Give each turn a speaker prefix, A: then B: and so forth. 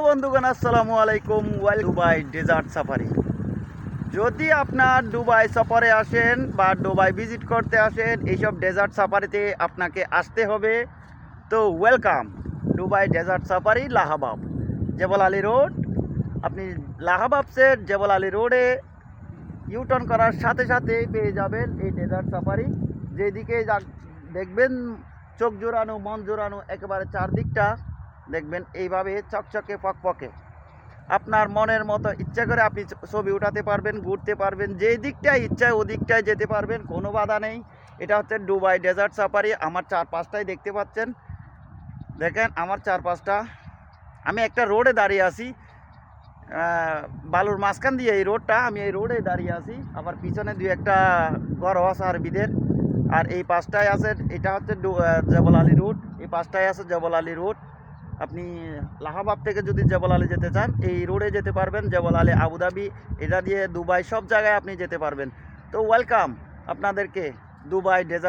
A: বন্ধুগণ, আসসালামু আলাইকুম। Dubai desert safari. যদি আপনার দুবাই সফরে আসেন বা দুবাই ভিজিট করতে আসেন, এইসব ডেজার্ট সাফারিতে আপনাকে আসতে হবে। তো welcome Dubai desert safari Lahbab, Jebel Ali road. আপনি লাহাবাবসের জেবল আলী রোডে ইউটার্ন করার সাথে সাথেই পেয়ে যাবেন এই ডেজার্ট সাফারি। যেদিকে দেখবেন চোখ জোড়ানো, মন জোড়ানো, একেবারে চারদিকটা দেখবেন এইভাবে চকচকে পকপকে। আপনার মনের মতো ইচ্ছা করে আপনি ছবি উঠাতে পারবেন, ঘুরতে পারবেন, যেই দিকটায় ইচ্ছা ওদিকটায় যেতে পারবেন, কোনো বাধা নেই। এটা হচ্ছে দুবাই ডেজার্ট সাফারি। আমার চারপাশটাই দেখতে পাচ্ছেন, দেখেন আমার চারপাশটা। আমি একটা রোডে দাঁড়িয়ে আছি, বালুর মাঝখান দিয়ে এই রোডটা, আমি এই রোডে দাঁড়িয়ে আছি। আবার পিছনে দুই একটা ঘর আছে আরবিদের। আর এই পাশটায় আছে, এটা হচ্ছে জেবল আলী রোড। এই পাশটায় আছে জেবল আলী রোড। আপনি লাহাবাব থেকে যদি জেবল আলী যেতে চান, এই রোডে যেতে পারবেন। জেবল আলী, আবুধাবি, এটা দিয়ে দুবাই সব জায়গায় আপনি যেতে পারবেন। তো ওয়েলকাম আপনাদেরকে দুবাই ডেজার্ট